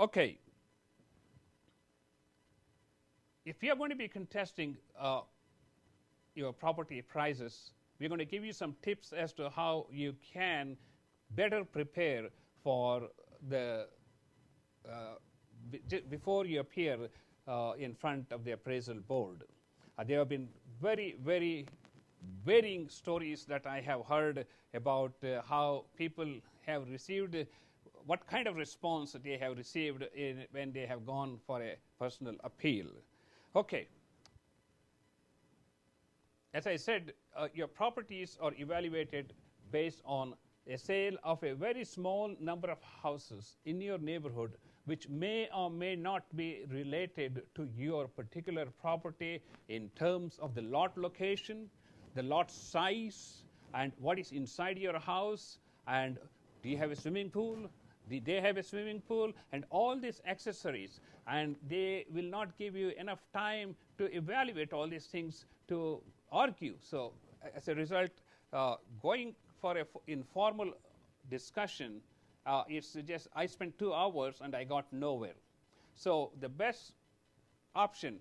Okay, if you are going to be contesting your property prices, we're going to give you some tips as to how you can better prepare for the before you appear in front of the appraisal board. There have been very varying stories that I have heard about how people have received, what kind of response they have received when they have gone for a personal appeal. Okay. As I said, your properties are evaluated based on a sale of a very small number of houses in your neighborhood, which may or may not be related to your particular property in terms of the lot location, the lot size, and what is inside your house, and do you have a swimming pool? Do they have a swimming pool? And all these accessories, and they will not give you enough time to evaluate all these things to argue. So as a result, going for an informal discussion, it's just I spent 2 hours and I got nowhere. So the best option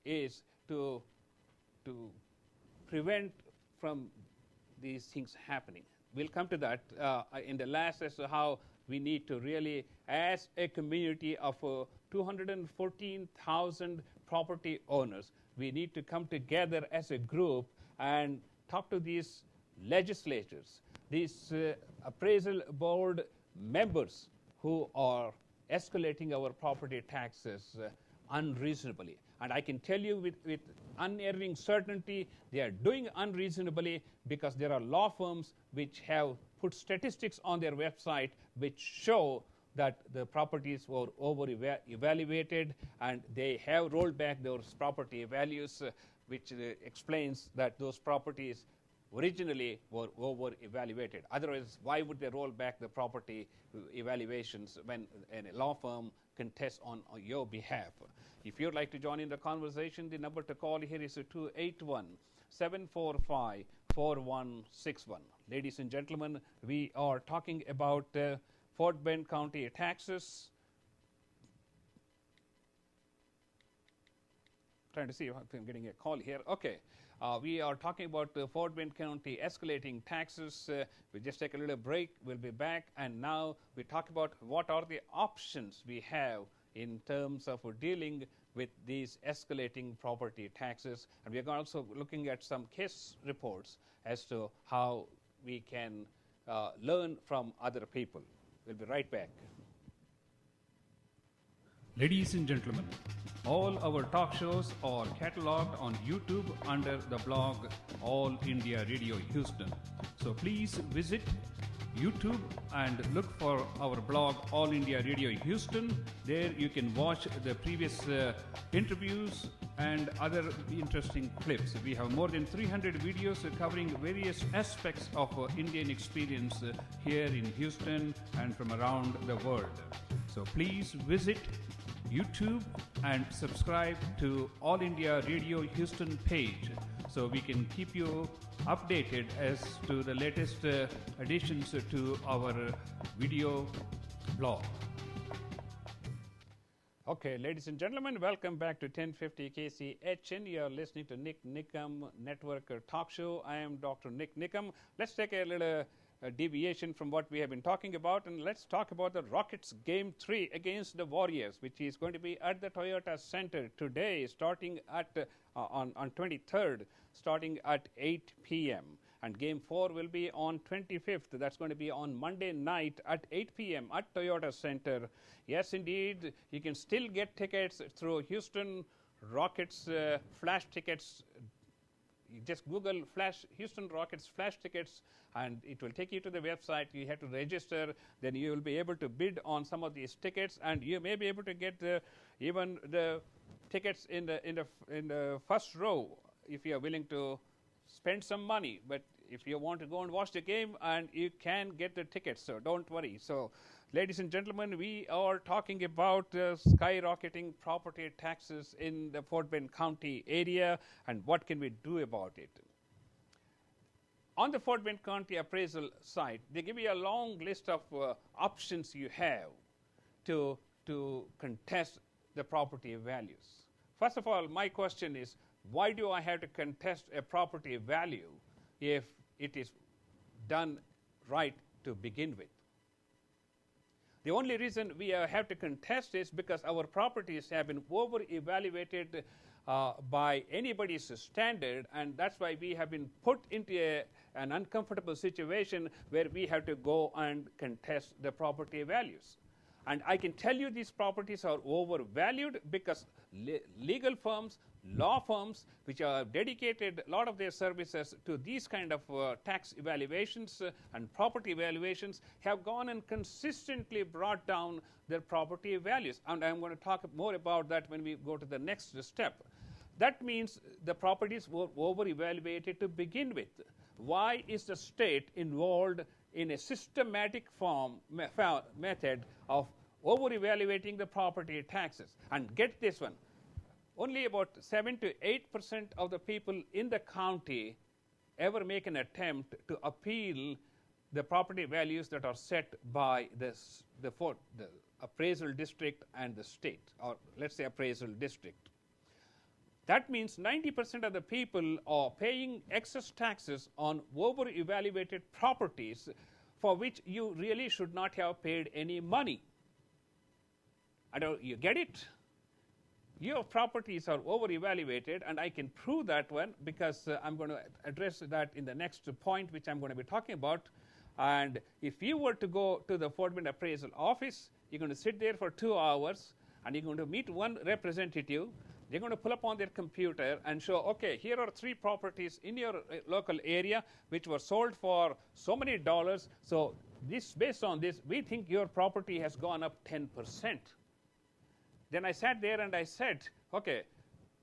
is to prevent from these things happening. We'll come to that in the last as to how we need to really, as a community of 214,000 property owners, we need to come together as a group and talk to these legislators, these appraisal board members who are escalating our property taxes unreasonably. And I can tell you with unerring certainty, they are doing unreasonably because there are law firms which have put statistics on their website which show that the properties were over-evaluated, and they have rolled back those property values, which explains that those properties originally were over-evaluated. Otherwise, why would they roll back the property evaluations when a law firm contests on your behalf? If you'd like to join in the conversation, the number to call here is 281-745-4161. Ladies and gentlemen, we are talking about Fort Bend County taxes. Trying to see if I'm getting a call here. Okay. We are talking about Fort Bend County escalating taxes. We'll just take a little break. We'll be back. And now we talk about what are the options we have in terms of dealing with these escalating property taxes. And we are also looking at some case reports as to how we can learn from other people. We'll be right back. Ladies and gentlemen, all our talk shows are cataloged on YouTube under the blog All India Radio Houston. So please visit YouTube and look for our blog All India Radio Houston. There you can watch the previous interviews and other interesting clips. We have more than 300 videos covering various aspects of Indian experience here in Houston and from around the world. So please visit YouTube and subscribe to All India Radio Houston page so we can keep you updated as to the latest additions to our video blog. Okay, ladies and gentlemen, welcome back to 1050 KCHN. You are listening to NIKAM Network Talk Show. I am Dr. Nick Nikam. Let's take a little deviation from what we have been talking about, and let's talk about the Rockets Game 3 against the Warriors, which is going to be at the Toyota Center today, starting at on 23rd, starting at 8 p.m. And Game 4 will be on 25th. That's going to be on Monday night at 8 p.m. at Toyota Center. Yes, indeed, you can still get tickets through Houston Rockets flash tickets. You just Google Houston Rockets flash tickets, and it will take you to the website. You have to register. Then you will be able to bid on some of these tickets, and you may be able to get even the tickets in the first row if you are willing to spend some money. But if you want to go and watch the game, and you can get the tickets, so don't worry. So, ladies and gentlemen, we are talking about skyrocketing property taxes in the Fort Bend County area and what can we do about it. On the Fort Bend County appraisal site, they give you a long list of options you have to to contest the property values? First of all, my question is, why do I have to contest a property value if it is done right to begin with? The only reason we have to contest is because our properties have been over-evaluated by anybody's standard, and that's why we have been put into an uncomfortable situation where we have to go and contest the property values. And I can tell you these properties are overvalued because legal firms, law firms, which are dedicated a lot of their services to these kind of tax evaluations and property evaluations, have gone and consistently brought down their property values. And I'm going to talk more about that when we go to the next step. That means the properties were over-evaluated to begin with. Why is the state involved in a systematic method of over-evaluating the property taxes? And get this one. Only about 7 to 8% of the people in the county ever make an attempt to appeal the property values that are set by the appraisal district and the state, or let's say appraisal district. That means 90% of the people are paying excess taxes on over-evaluated properties for which you really should not have paid any money. You get it? Your properties are over-evaluated, and I can prove that one because I'm going to address that in the next point, which I'm going to be talking about. And if you were to go to the Fort Bend Appraisal Office, you're going to sit there for 2 hours, and you're going to meet one representative. They're going to pull up on their computer and show, okay, here are 3 properties in your local area which were sold for so many dollars. So this, based on this, we think your property has gone up 10%. Then I sat there and I said, okay,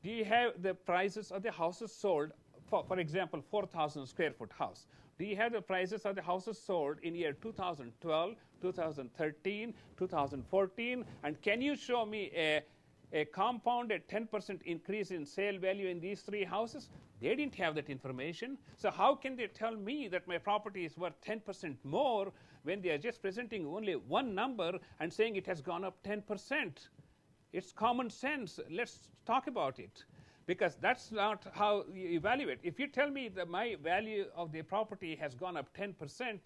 do you have the prices of the houses sold, for example, 4,000 square foot house? Do you have the prices of the houses sold in year 2012, 2013, 2014? And can you show me a compounded 10% increase in sale value in these 3 houses? They didn't have that information. So how can they tell me that my property is worth 10% more when they are just presenting only one number and saying it has gone up 10%? It's common sense. Let's talk about it, because that's not how you evaluate. If you tell me that my value of the property has gone up 10%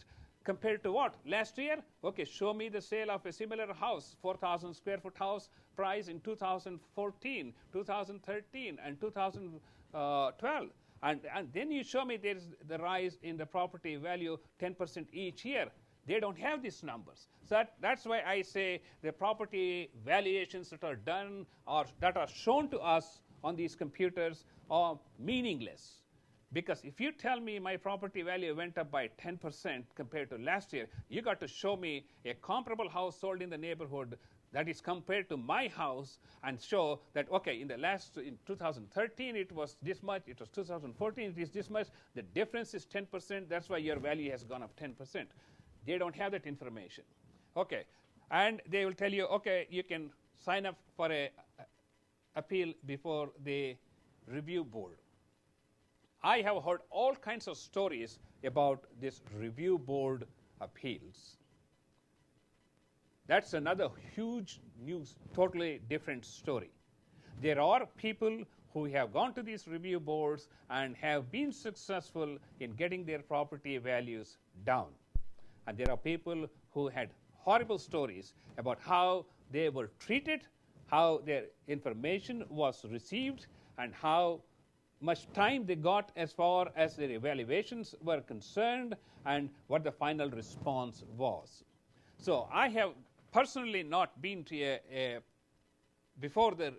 compared to what? Last year? Okay, show me the sale of a similar house, 4,000 square foot house price in 2014, 2013, and 2012. And then you show me there's the rise in the property value 10% each year. They don't have these numbers. So that's why I say the property valuations that are done or that are shown to us on these computers are meaningless. Because if you tell me my property value went up by 10% compared to last year, you got to show me a comparable house sold in the neighborhood that is compared to my house and show that, okay, in 2013 it was this much, it was 2014 it is this much, the difference is 10%, that's why your value has gone up 10%. They don't have that information. Okay, and they will tell you, okay, you can sign up for a appeal before the review board. I have heard all kinds of stories about this review board appeals. That's another huge news, totally different story. There are people who have gone to these review boards and have been successful in getting their property values down. And there are people who had horrible stories about how they were treated, how their information was received, and how much time they got as far as their evaluations were concerned, and what the final response was. So I have personally not been to before the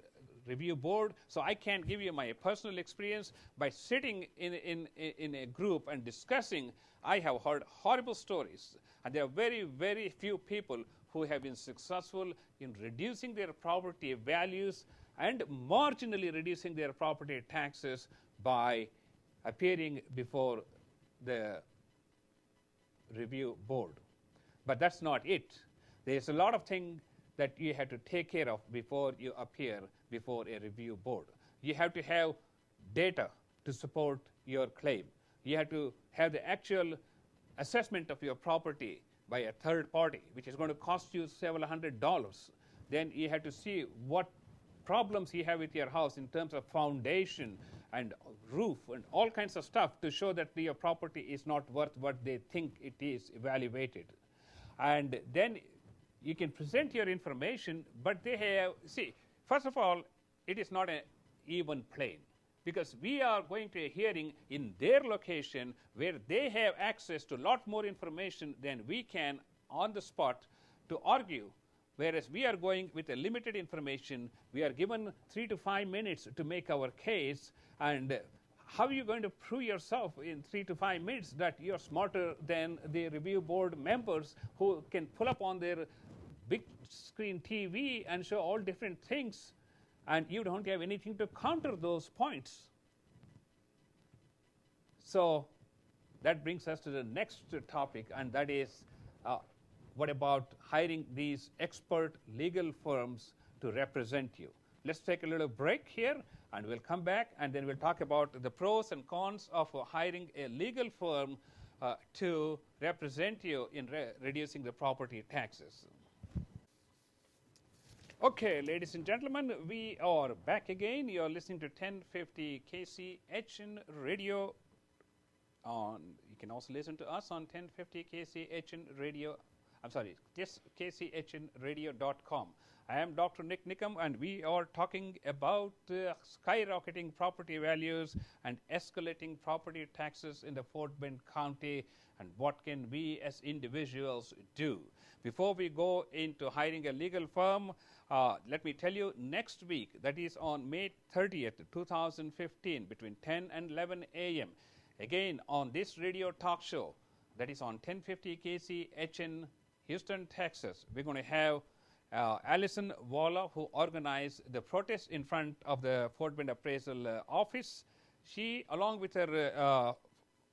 review board, so I can't give you my personal experience. By sitting in a group and discussing, I have heard horrible stories, and there are very, very few people who have been successful in reducing their property values and marginally reducing their property taxes by appearing before the review board. But that's not it. There's a lot of things that you have to take care of before you appear before a review board. You have to have data to support your claim. You have to have the actual assessment of your property by a third party, which is going to cost you several $100s. then you have to see what problems you have with your house in terms of foundation and roof and all kinds of stuff to show that your property is not worth what they think it is evaluated. And then you can present your information, but they have, see, first of all, it is not an even plane, because we are going to a hearing in their location where they have access to a lot more information than we can on the spot to argue. Whereas we are going with a limited information, we are given 3 to 5 minutes to make our case, and how are you going to prove yourself in 3 to 5 minutes that you're smarter than the review board members who can pull up on their big screen TV and show all different things, and you don't have anything to counter those points? So that brings us to the next topic, and that is what about hiring these expert legal firms to represent you? Let's take a little break here, and we'll come back, and then we'll talk about the pros and cons of hiring a legal firm to represent you in reducing the property taxes. Okay, ladies and gentlemen, we are back again. You're listening to 1050 KCHN Radio. You can also listen to us on 1050 KCHN Radio. I'm sorry, just kchnradio.com. I am Dr. Nick NIKAM, and we are talking about skyrocketing property values and escalating property taxes in the Fort Bend County, and what can we as individuals do. Before we go into hiring a legal firm, let me tell you, next week, that is on May 30th, 2015, between 10 and 11 a.m., again on this radio talk show, that is on 1050 KCHN, Houston, Texas, we're going to have Allison Waller, who organized the protest in front of the Fort Bend Appraisal Office. She, along with her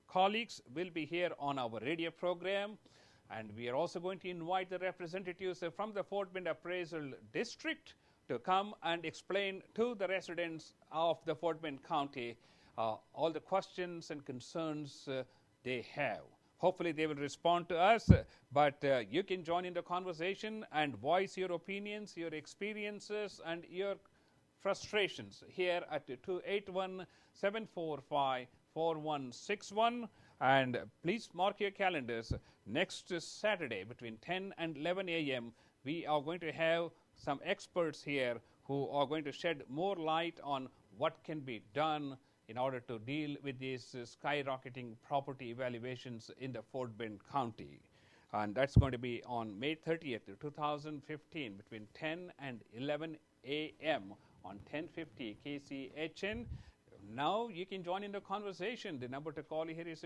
colleagues, will be here on our radio program. And we are also going to invite the representatives from the Fort Bend Appraisal District to come and explain to the residents of the Fort Bend County all the questions and concerns they have. Hopefully they will respond to us, but you can join in the conversation and voice your opinions, your experiences, and your frustrations here at 281-745-4161. And please mark your calendars. Next Saturday between 10 and 11 a.m. we are going to have some experts here who are going to shed more light on what can be done in order to deal with these skyrocketing property evaluations in the Fort Bend County. And that's going to be on May 30th, 2015, between 10 and 11 a.m. on 1050 KCHN. Now you can join in the conversation. The number to call here is